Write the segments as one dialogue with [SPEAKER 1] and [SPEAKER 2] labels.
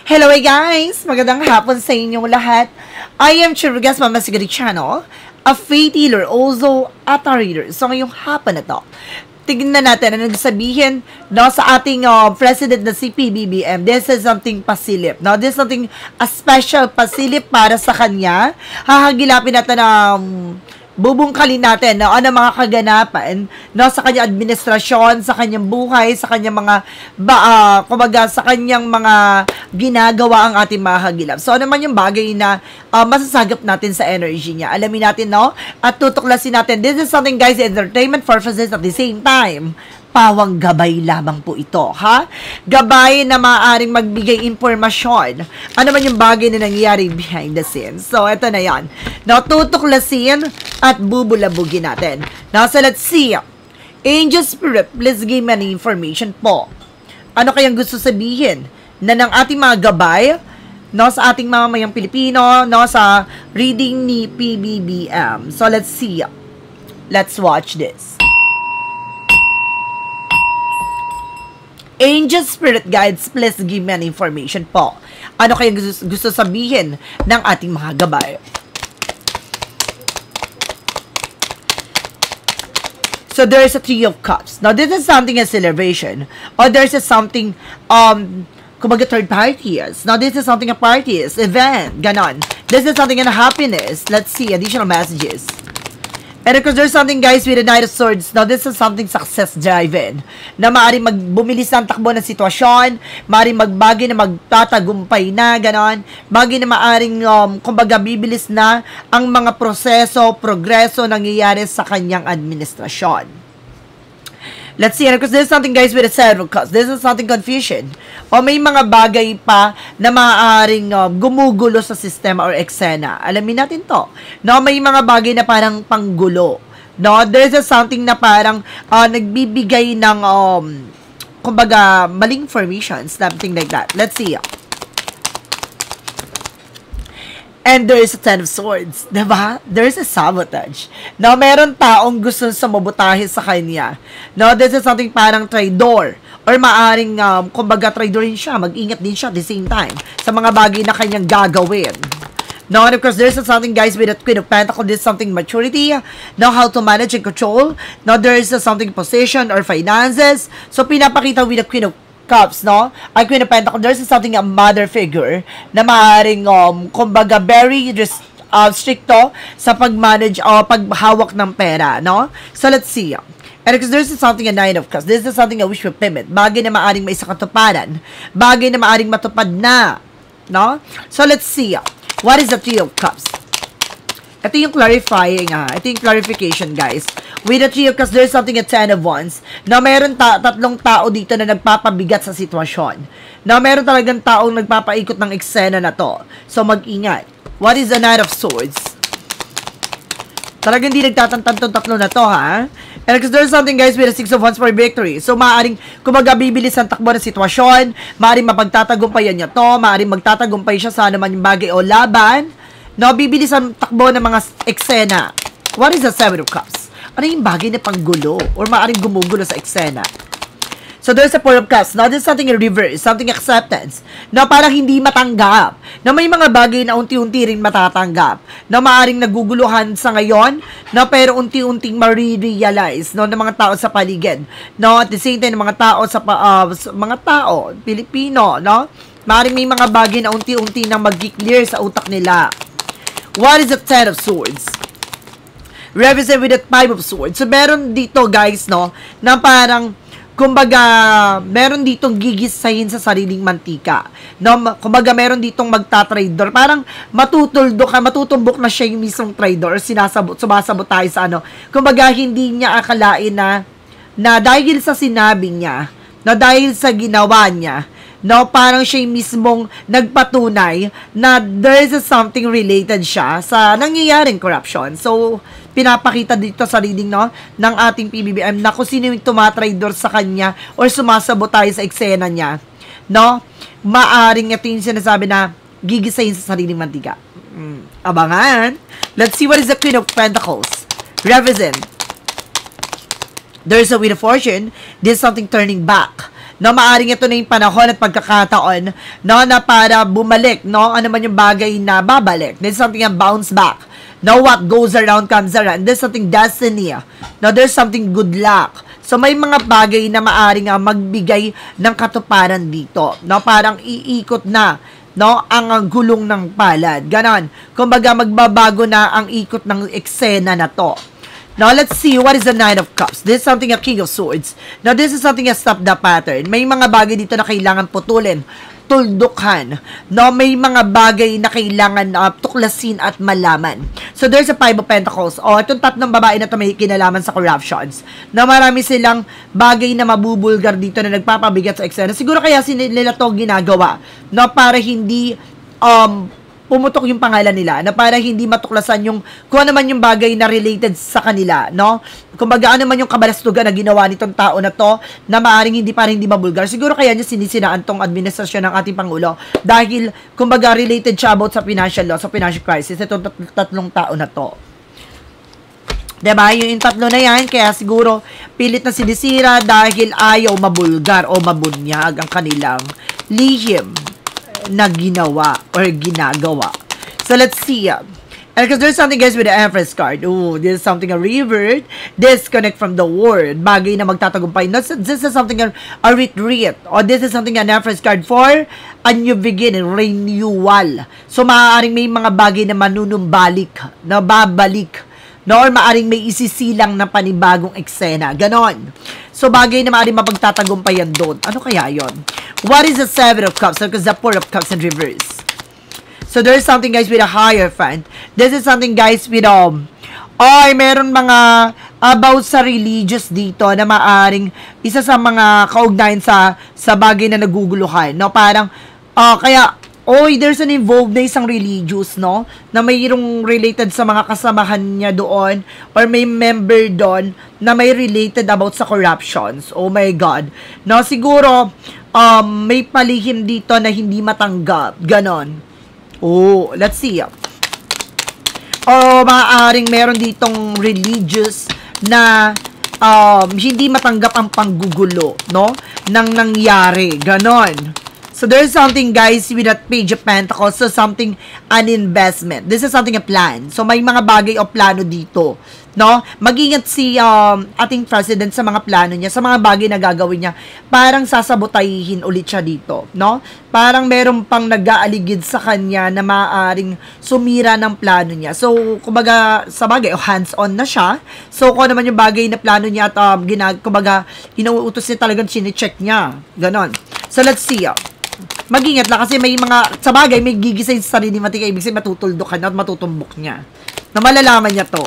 [SPEAKER 1] Hello guys! Magandang hapon sa inyong lahat. I am Chirgas Mama Sigari Channel, a faith healer, also a reader. So ngayong hapon na to, tignan natin ano sabihin no, sa ating president na si PBBM. This is something pasilip. No? This is something, a special pasilip para sa kanya. Hahagilapin natin ang bubungkalin natin no, ano mga kaganapan no, sa kanyang administrasyon, sa kanyang buhay, sa kanyang mga kumbaga sa kanyang mga ginagawa ang ating mga hagilap. So ano man yung bagay na masasagap natin sa energy niya. Alamin natin no, at tutuklasin natin. This is something guys, entertainment purposes at the same time. Pawang gabay lamang po ito, ha? Gabay na maaaring magbigay informasyon. Ano man yung bagay na nangyayari behind the scenes. So, ito na yan. Now, tutuklasin at bubulabugin natin. Now, so let's see. Angel Spirit, please give me any information po. Ano kayang gusto sabihin na ng ating mga gabay, no, sa ating mamamayang Pilipino, no, sa reading ni PBBM. So, let's see. Let's watch this. Angel Spirit Guides, please give me an information po. Ano kayang gusto sabihin ng ating mga gabay? So, there is a Three of Cups. Now, this is something a celebration. Or there is something, kumbaga third parties. Now, this is something a parties, event, ganon. This is something in happiness. Let's see, additional messages. And because there's something guys with the Knight of Swords, now this is something success-driven, na maaaring magbumilis ng takbo ng sitwasyon, maaaring magbagay na magtatagumpay na, ganon, bagay na maaaring, kumbaga, bibilis na ang mga proseso, progreso nangyayari sa kanyang administrasyon. Let's see, and because there's something guys with the Seven of Cups, this is something confusion, o may mga bagay pa na maaaring gumugulo sa sistema or eksena. Alamin natin to. No, may mga bagay na parang panggulo. No, there's something na parang nagbibigay ng kumbaga maling information, something like that. Let's see. And there is a Ten of Swords. Diba? There is a sabotage. No, meron taong gusto sumabutahe sa kanya. No, this is something parang traitor. Or maaring, kumbaga, traitor rin siya. Mag-ingat din siya at the same time sa mga bagay na kanyang gagawin. No, and of course, there's something, guys, with the Queen of Pentacles. This is something maturity. Know how to manage and control. No, there is something position or finances. So, pinapakita with the Queen of Cups, no? Ay, Queen of Pentacles, there's something a mother figure na maaaring, kumbaga, very stricto sa pag-manage o paghawak ng pera, no? So, let's see. And because there's something a Nine of Cups, this is something a wish fulfillment. Bagay na maaaring may sakatuparan. Bagay na maaaring matupad na, no? So, let's see. What is the Three of Cups? Ito yung clarifying, ito yung clarification, guys. With the Three of Cups, there's something a Ten of Wands. Na meron tatlong tao dito na nagpapabigat sa sitwasyon. Na meron talagang taong nagpapaikot ng eksena na to. So, mag-ingat. What is the Knight of Swords? Talagang hindi nagtatantan tong tatlo na to, ha? And because there's something, guys, with the Six of Wands for victory. So, maaaring, kumaga, bibilis ang takbo ng sitwasyon. Maaaring mapagtatagumpayan niya to. Maaaring magtatagumpay siya sa naman yung bagay o laban. No, bibilis ang takbo ng mga eksena. What is the Seven of Cups? Ano yung bagay na panggulo or maaaring gumugulo sa eksena? So, there's a Four of Cups. Now, there's something in reverse, something acceptance. Na parang hindi matanggap. Na may mga bagay na unti-unti rin matatanggap. Na maaaring naguguluhan sa ngayon, na pero unti-unting marirealize, no, ng mga tao sa paligid. No, at the same time, ng mga tao sa mga tao, Pilipino, no? Maaaring may mga bagay na unti-unti nang mag-clear sa utak nila. What is the Ten of Swords? Represent with the Five of Swords. So, meron dito, guys, no, na parang, kumbaga, meron ditong gigisahin sa sariling mantika. No, kumbaga, meron ditong magta-trader. Parang, matutumbok na siya yung mismong trader or sumasabot tayo sa ano. Kumbaga, hindi niya akalain na dahil sa sinabi niya, na dahil sa ginawa niya, no, parang siya mismong nagpatunay na there is something related siya sa nangyayaring corruption. So, pinapakita dito sa reading, no, ng ating PBBM na kung sino yung tumatraidor sa kanya or sumasabot tayo sa eksena niya, no, maaring ito yung sinasabi na gigisahin sa sariling mantika. Abangan. Let's see what is the Queen of Pentacles. Represent. There's a Wheel of Fortune. There's something turning back. no, maaring ito na yung panahon at pagkakataon, no, na para bumalik, no, ano man yung bagay na babalik. There's something na bounce back. No, what goes around comes around. There's something destiny. No, there's something good luck. So, may mga bagay na maaring magbigay ng katuparan dito. No, parang iikot na, no, ang gulong ng palad. Ganon. Kumbaga, magbabago na ang ikot ng eksena na to. Now, let's see, what is the Knight of Cups? This is something a King of Swords. Now, this is something a stop the pattern. May mga bagay dito na kailangan putulin, tuldukhan. No, may mga bagay na kailangan tuklasin at malaman. So, there's a Five of Pentacles. O, itong tatlong babae na ito may kinalaman sa corruptions. Na marami silang bagay na mabubulgar dito na nagpapabigat sa eksena. Siguro kaya nila ito ginagawa. No, para hindi, pumutok yung pangalan nila, na para hindi matuklasan yung kung ano man yung bagay na related sa kanila, no? Kumbaga, ano man yung kabalastugan na ginawa nitong tao na to, na maaring hindi para hindi mabulgar. Siguro kaya niya sinisinaan tong administrasyon ng ating Pangulo dahil, kumbaga, related siya about sa financial loss, sa financial crisis, itong tatlong tao na to. Diba? Yung tatlo na yan, kaya siguro pilit na sinisira dahil ayaw mabulgar o mabunyag ang kanilang lihim na ginawa or ginagawa. So, let's see. Because there's something, guys, with the Empress card. Ooh, this is something a revert. Disconnect from the world. Bagay na magtatagumpay. This is something a retreat. Or this is something an Empress card for a new beginning, renewal. So, maaaring may mga bagay na manunumbalik, na babalik, no? Or maaaring may isisilang na panibagong eksena. Ganon. So, bagay na maaaring mapagtatagumpayan doon. Ano kaya yon? What is the Seven of Cups? Because the Four of Cups in reverse. So, there's something, guys, with a Hierophant. This is something, guys, with, meron mga about sa religious dito na maaring isa sa mga kaugnayan sa bagay na naguguluhan, no? Parang, kaya, there's an involved na isang religious, no? Na mayroong related sa mga kasamahan niya doon or may member doon na may related about sa corruptions. Oh my God. No, siguro, may palihim dito na hindi matanggap. Ganon. Oh, let's see. Maaaring meron ditong religious na hindi matanggap ang panggugulo, no? Nang nangyari. Ganon. So, there's something, guys, with that Page of Pentacles. So, something, an investment. This is something, a plan. So, may mga bagay o plano dito. No? Mag-ingat si ating president sa mga plano niya, sa mga bagay na gagawin niya. Parang sasabotahin ulit siya dito. No? Parang meron pang nag-aaligid sa kanya na maaaring sumira ng plano niya. So, kumbaga, sa bagay, hands-on na siya. So, kung naman yung bagay na plano niya at kumbaga, inuutos niya talagang chine-check niya. Ganon. So, let's see. Mag-ingat lang kasi may mga, sa bagay, may gigisay sa sarili matika, ibig sabihin matutuldo ka na at matutumbok niya. Na malalaman niya to.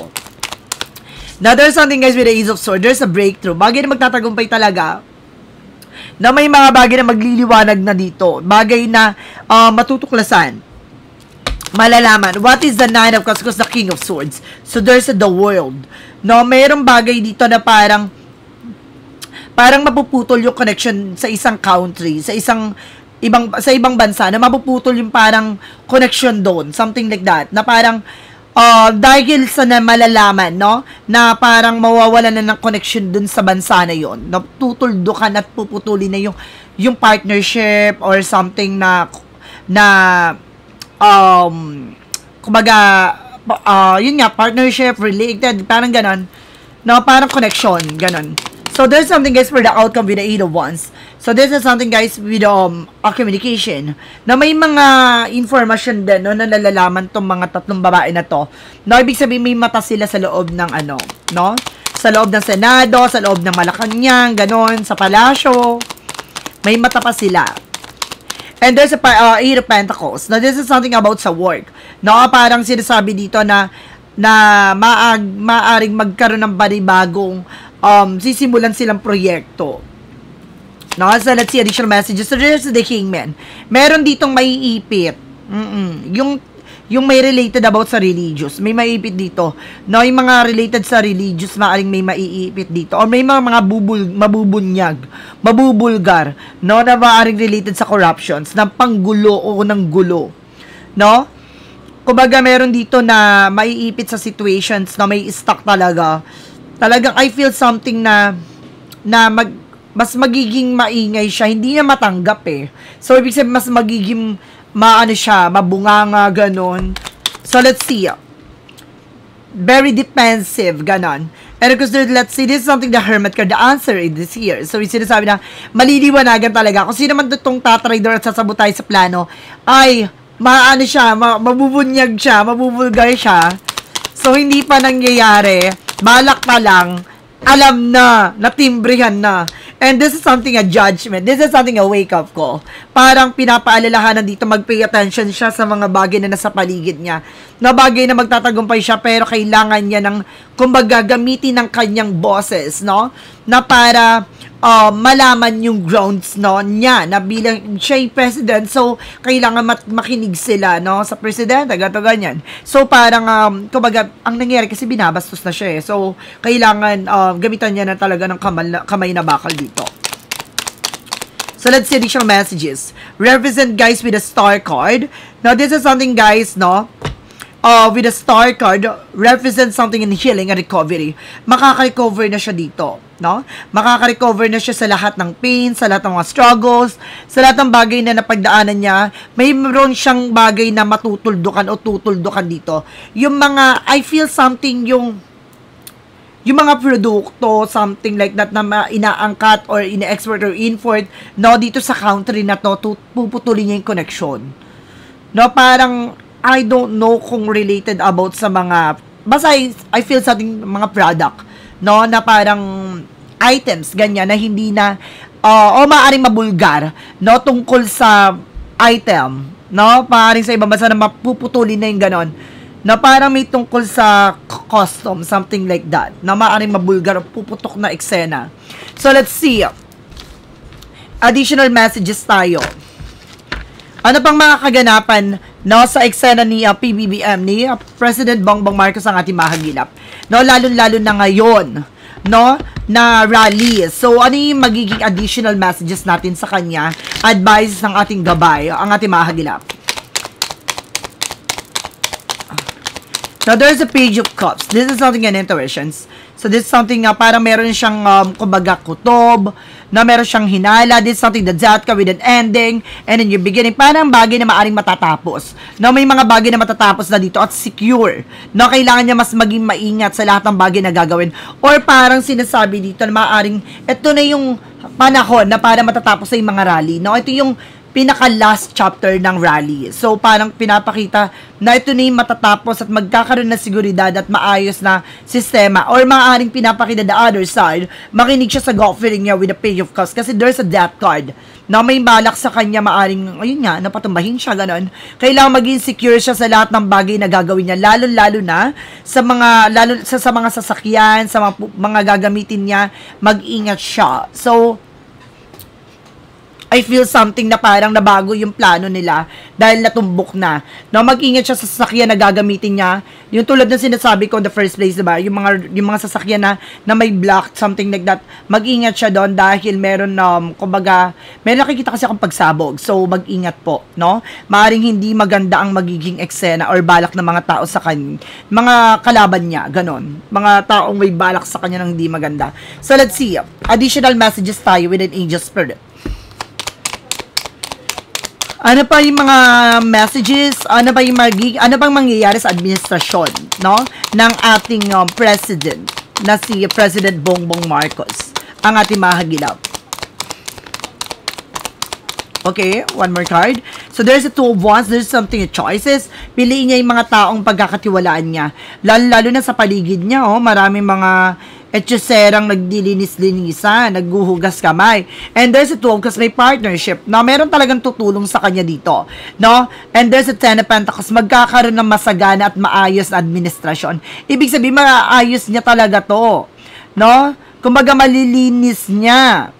[SPEAKER 1] Now, there's something, guys, with the Ace of Swords. There's a breakthrough. Bagay na magtatagumpay talaga. Na may mga bagay na magliliwanag na dito. Bagay na matutuklasan. Malalaman. What is the Nine of Cups? Because the King of Swords. So, there's the world. No, mayroong bagay dito na parang mapuputol yung connection sa isang country, sa ibang bansa, na mapuputol yung parang connection doon, something like that, na parang dahil sa na malalaman, no, na parang mawawalan na ng connection dun sa bansa na yon, na tutuldukan at puputulin na yung partnership or something na kumbaga yun nga, partnership, related, parang ganon, no, parang connection, ganon. So, there's something, guys, for the outcome with the Eight of Wands. So, this is something, guys, with a communication. Na may mga information din, no, na nalalaman tong mga tatlong babae na to. No, ibig sabihin, may mata sila sa loob ng no? Sa loob ng Senado, sa loob ng Malacanang, ganon, sa palasyo. May mata pa sila. And there's a Eight of Pentacles. Now, this is something about sa work. No, parang sinasabi dito na maaring magkaroon ng panibagong sisimulan silang proyekto. No? So, let's see additional messages. So, there's the Kingman. Meron ditong maiipit. Yung may related about sa religious. May maiipit dito. No? Yung mga related sa religious, maaring may maiipit dito. Or may mga mabubunyag, mabubulgar, no? Na maaring related sa corruptions, ng panggulo o ng gulo. No? Kumbaga, meron dito na maiipit sa situations na may stuck talaga. Talagang I feel something na mas magiging maingay siya, hindi niya matanggap eh. So, ibig sabihin, mas magiging, maano siya, mabunganga, ganon. So, let's see. Very defensive, ganon. And because let's see, this is something the Hermit card, the answer is this here. So, yung sinasabi na, maliliwanagan talaga. Kung sino man itong tatrader at sasabotay sa plano, ay, maano siya, mabubunyag siya, mabubulgar siya. So, hindi pa nangyayari. Balak pa lang. Alam na, natimbrihan na. And this is something a judgment. This is something a wake-up call. Parang pinapaalalahanan dito, mag-pay attention siya sa mga bagay na nasa paligid niya. Na bagay na magtatagumpay siya, pero kailangan niya ng, kumbaga, gamitin ng kanyang bosses, no? Na para malaman yung grounds, no, niya, na bilang siya yung president, so, kailangan makinig sila, no, sa presidente, gato ganyan. So, parang, kumbaga, ang nangyari kasi binabastos na siya, eh. So, kailangan, gamitan niya na talaga ng kamay na bakal dito. So, let's see additional messages. Represent, guys, with a star card. Now, this is something, guys, no, with a star card, represent something in healing and recovery. Makaka-recover na siya dito, no? Makaka-recover na siya sa lahat ng pain, sa lahat ng mga struggles, sa lahat ng bagay na napagdaanan niya. Mayroon siyang bagay na matutuldukan o tutuldukan dito. Yung mga, I feel something, yung mga produkto, something like that, na inaangkat or ina-export or import, no, dito sa country na to, puputulin niya yung connection. No, parang, I don't know kung related about sa mga, basta I feel something, mga product, no, na parang items, ganyan, na hindi na, o maaaring mabulgar, no, tungkol sa item, no, maaaring sa ibang bansa na mapuputulin na yung ganon, na parang may tungkol sa custom, something like that, na maaaring mabulgar o puputok na eksena. So, let's see. Additional messages tayo. Ano pang mga kaganapan, no, sa eksena ni PBBM, ni President Bongbong Marcos ang ating mahagilap, no, lalo-lalo na ngayon, no, na rally. So, ano yung magiging additional messages natin sa kanya, advices ng ating gabay, ang ating mahagilap? Now, there's a page of cups. This is something in intuitions. So, this is something parang meron siyang, kumbaga, kutob, na meron siyang hinala. This is something that's out with an ending, and in your beginning, parang bagay na maaring matatapos. No, may mga bagay na matatapos na dito at secure. No, kailangan niya mas maging maingat sa lahat ng bagay na gagawin. Or parang sinasabi dito na maaring, ito na yung panahon na para matatapos sa yung mga rally. No, ito yung pinaka-last chapter ng rally. So, parang pinapakita na ito na yung matatapos at magkakaroon na seguridad at maayos na sistema. Or maaaring pinapakita the other side, makinig siya sa offering niya with a page of cups. Kasi there's a death card na may balak sa kanya, maaring, ayun nga, napatumbahin siya, ganon. Kailangan maging secure siya sa lahat ng bagay na gagawin niya, lalo-lalo na sa mga, sa mga sasakyan, sa mga gagamitin niya, mag-ingat siya. So, I feel something na parang nabago yung plano nila dahil natumbok na. No, mag-ingat siya sa sasakyan na gagamitin niya. Yung tulad ng sinasabi ko in the first place, diba? Yung mga sasakyan na may block, something like that. Mag-ingat siya doon dahil meron, kumbaga, may nakikita kasi akong pagsabog. So, mag-ingat po, no? Maaring hindi maganda ang magiging eksena or balak ng mga tao sa kanya. Mga kalaban niya, ganon. Mga taong may balak sa kanya ng hindi maganda. So, let's see. Additional messages tayo with an angel spirit. Ano pa yung mga messages, ano bang mangyayari sa administrasyon, no, ng ating president, na si President Bongbong Marcos, ang ating mahagilap. Okay, one more card. So, there's a two of wands, there's something of choices. Piliin niya yung mga taong pagkakatiwalaan niya. Lalo na sa paligid niya, maraming mga etyoserang nagdilinis-linisan, nagguhugas kamay. And there's a 12 kasi may partnership na meron talagang tutulong sa kanya dito, no? And there's a 10 of Pentacles, magkakaroon ng masagana at maayos na administrasyon. Ibig sabihin, maayos niya talaga to, no? Kumbaga, malilinis niya.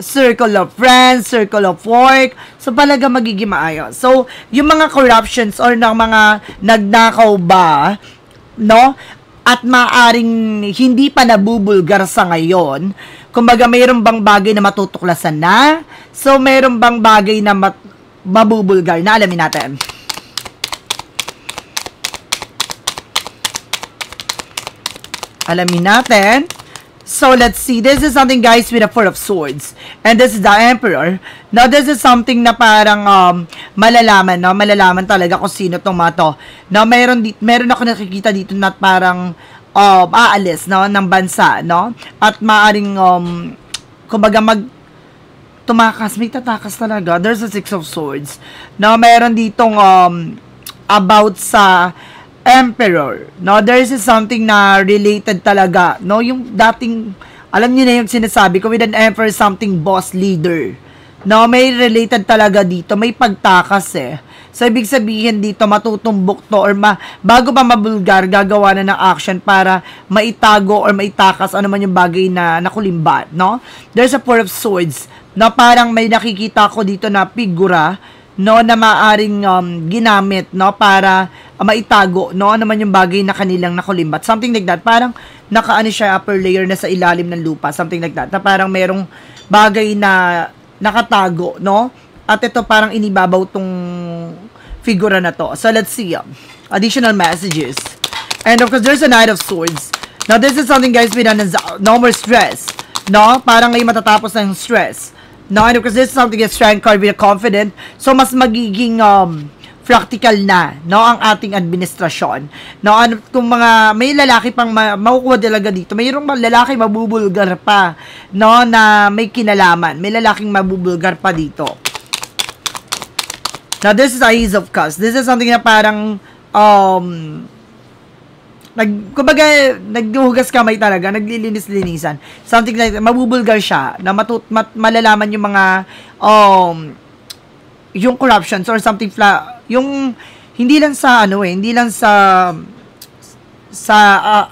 [SPEAKER 1] Circle of friends, circle of work, so talaga magiging maayos. So, yung mga corruptions or ng mga nagnakaw ba, no? At maaring hindi pa nabubulgar sa ngayon, kumbaga mayroon bang bagay na matutuklasan na? So, mayroon bang bagay na mabubulgar na? Alamin natin. Alamin natin So let's see. This is something, guys, with a Four of Swords. And this is the Emperor. Now, this is something na parang malalaman, no? Malalaman talaga kung sino tong mga to. Now, meron ako nakikita dito na parang aalis, no? Ng bansa, no? At maaring, kumbaga tumakas. May tatakas talaga. There's a Six of Swords. Now, meron ditong about sa Emperor, no? There is something na related talaga, no? Yung dating, alam niyo na yung sinasabi ko, with an Emperor, something boss leader, no? May related talaga dito, may pagtakas eh. So, ibig sabihin dito, matutumbok to, or bago pa mabulgar, gagawa na ng action para maitago or maitakas ano man yung bagay na nakulimbat, no? There's a Four of Swords, na parang may nakikita ko dito na figura, no, na maaring ginamit, no, para maitago, no, ano man yung bagay na kanilang nakulimbat. Something like that. Parang nakaano siya, upper layer na sa ilalim ng lupa. Something like that. Na parang merong bagay na nakatago, no? At ito parang inibabaw tong figura na to. So, let's see. Additional messages. And of course, there's a Knight of Swords. Now, this is something, guys, with no more stress. No? Parang ngayon matatapos na yung stress. No, and of course, this is something that's trying to be confident. So, mas magiging practical na, no, ang ating administrasyon. No, ano, kung may lalaki pang makukuha talaga dito, mayroong lalaki mabubulgar pa, no, na may kinalaman. May lalaking mabubulgar pa dito. Now, this is Ace of Cups. This is something na parang, kumbaga, naghuhugas kamay talaga, naglilinis-linisan. Something like, mabubulgar siya, na malalaman yung mga, yung corruptions or something, yung, hindi lang sa, hindi lang sa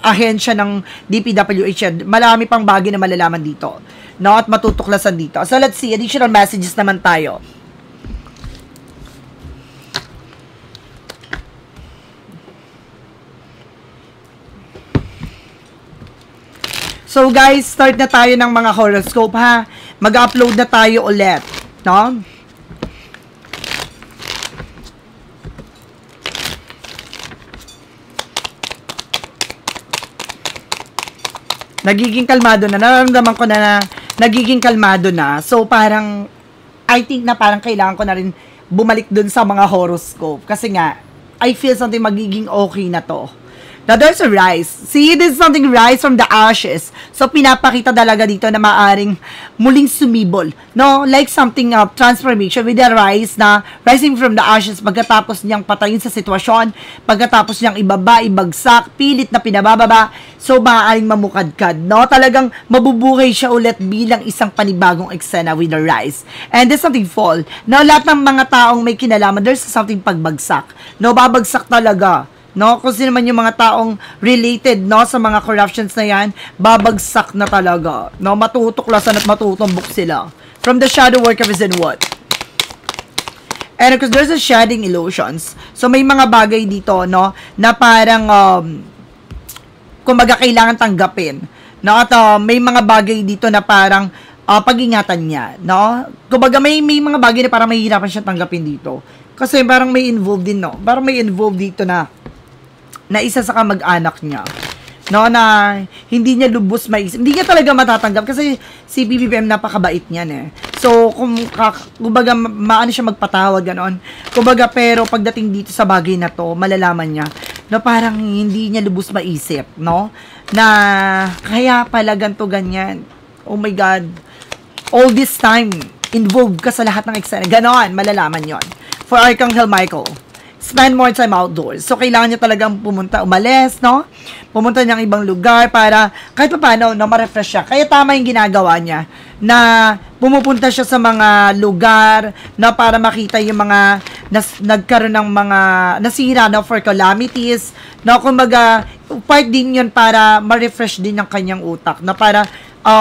[SPEAKER 1] ahensya ng DPWH, marami pang bagay na malalaman dito, no, at matutuklasan dito. So, let's see, additional messages naman tayo. So, guys, start na tayo ng mga horoscope, ha? Mag-upload na tayo ulit, no? Nagiging kalmado na. Nararamdaman ko na nagiging kalmado na. So, parang, I think na parang kailangan ko na rin bumalik dun sa mga horoscope. Kasi nga, I feel something magiging okay na to. Now, there's a rise. See, this is something rise from the ashes. So, pinapakita talaga dito na maaring muling sumibol. No? Like something transformation with the rise na rising from the ashes pagkatapos niyang patayin sa sitwasyon, pagkatapos niyang ibaba, ibagsak, pilit na pinabababa. So, maaaring mamukadkad. No? Talagang mabubuhay siya ulit bilang isang panibagong eksena with the rise. And there's something fall. Now, lahat ng mga taong may kinalaman, there's something pagbagsak. No? Babagsak talaga. No, kung sino man yung mga taong related, no, sa mga corruptions na yan, babagsak na talaga. No, matutuklasan at matutumbok sila. From the shadow work of is in what? And because there's a shedding illusions. So, may mga bagay dito, no, na parang, kumbaga kailangan tanggapin. No, at may mga bagay dito na parang, pag-ingatan niya, no? Kumbaga may mga bagay na parang mahihirapan siya tanggapin dito. Kasi parang may involved din, no? Parang may involved dito na isa sa kamag-anak niya, no, na hindi niya lubos maisip. Hindi niya talaga matatanggap kasi si BBM napakabait niyan eh. So, kumbaga, maano siya magpatawad, gano'n. Kumbaga, pero pagdating dito sa bagay na to, malalaman niya, no, parang hindi niya lubos maisip, no, na kaya pala ganito, ganyan. Oh my God. All this time, involved ka sa lahat ng eksena. Gano'n, malalaman yon. For Archangel Michael, spend more time outdoors. So, kailangan niya talagang umalis, no? Pumunta niyang ibang lugar para kahit pa paano, no, ma-refresh siya. Kaya tama yung ginagawa niya na pumupunta siya sa mga lugar na para makita yung mga nagkaroon ng mga nasira, no, for calamities. No, kumbaga, part din yun para ma-refresh din yung kanyang utak, na para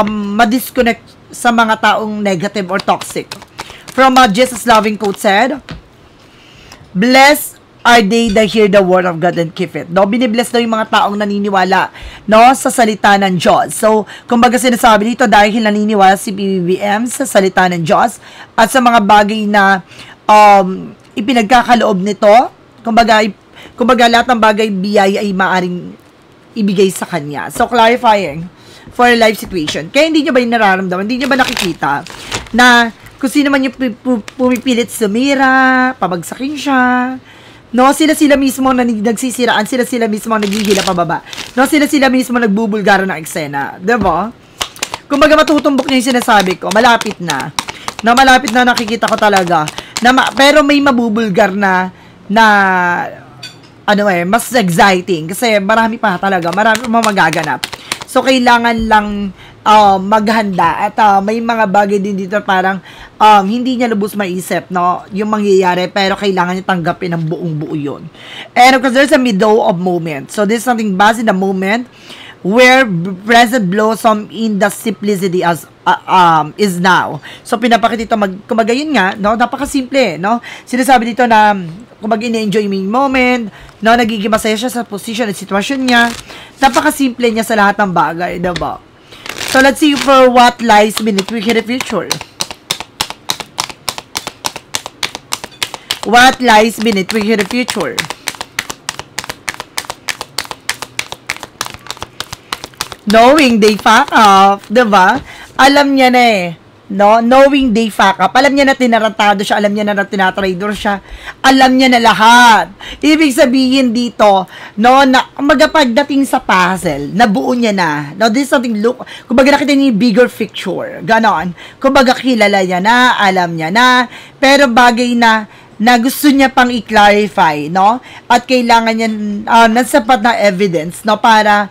[SPEAKER 1] ma-disconnect sa mga taong negative or toxic. From Jesus Loving Quote said, blessed are they that hear the word of God and keep it. No, binibless daw yung mga taong naniniwala, no, sa salita ng Diyos. So, kumbaga sinasabi dito, dahil naniniwala si BBM sa salita ng Diyos at sa mga bagay na ipinagkakaloob nito, kumbaga lahat ng bagay biyaya ay maaring ibigay sa kanya. So, clarifying, for a life situation. Kaya hindi nyo ba yung nararamdaman? Hindi nyo ba nakikita na kung sino man yung pumipilit sumira, pabagsakin siya, no, sila mismo na nagsisiraan, sila mismo ang naghihila pababa. No, sila mismo nagbubulgara ng eksena. Diba? Kumbaga matutumbok niya yung sinasabi ko, malapit na. Na malapit na nakikita ko talaga. Pero may mabubulgar na mas exciting. Kasi marami pa talaga, marami pa magaganap. So, kailangan lang maghanda at may mga bagay din dito parang hindi niya lubos maisip, no, yung mangyayari, pero kailangan niya tanggapin ng buong buo yun. And of course, there's a middle of moment. So, there's something base in the moment where present blossom in the simplicity as is now. So, pinapakita ito, kumbaga yun nga, no, napakasimple, no, sinasabi dito na kumbaga in-enjoy yung moment, no, nagiging masaya siya sa position at sitwasyon niya, napakasimple niya sa lahat ng bagay, diba? So, let's see for what lies beneath the future. What lies beneath the future? Knowing they fuck up, diba? Alam niya na eh. No? Knowing they fuck up. Alam niya na tinaratado siya. Alam niya na tinatraidor siya. Alam niya na lahat. Ibig sabihin dito, no, na magapagdating sa puzzle, nabuo niya na. No, this is something look, kumbaga nakita niya yung bigger picture. Ganon. Kumbaga kilala niya na, alam niya na, pero bagay na gusto niya pang i-clarify, no? At kailangan niya ng sapat na evidence, no, para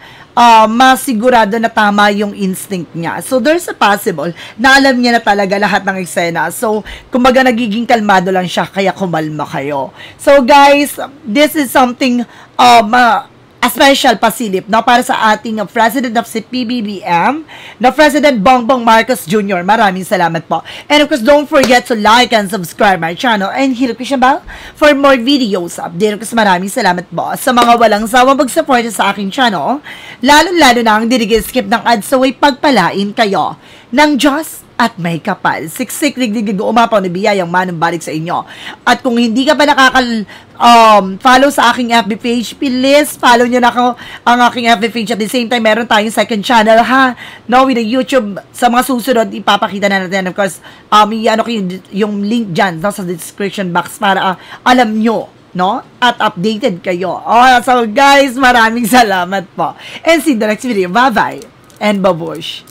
[SPEAKER 1] masigurado na tama yung instinct niya. So, there's a possible na alam niya na talaga lahat ng eksena. So, kumbaga nagiging kalmado lang siya, kaya kumalma kayo. So, guys, this is something a special pasilip, no, para sa ating President of PBBM, na President Bongbong Marcos Jr. Maraming salamat po. And of course, don't forget to like and subscribe my channel and hit the notification bell for more videos update. Of course, maraming salamat po sa mga walang sawang mag-support sa aking channel, lalo-lalo na ang skip ng ads, so ay pagpalain kayo ng Diyos at may kapal. Siksik, liglig, umapaw na biyayang manong balik sa inyo. At kung hindi ka pa follow sa aking FB page, please follow nyo na ako ang aking FB page. At the same time, meron tayong second channel, ha? No, with the YouTube. Sa mga susunod, ipapakita na natin. Of course, ano ko yung link dyan, no, sa description box para alam nyo, no? At updated kayo. So guys, maraming salamat po. And see you in the next video. Bye-bye. And babush.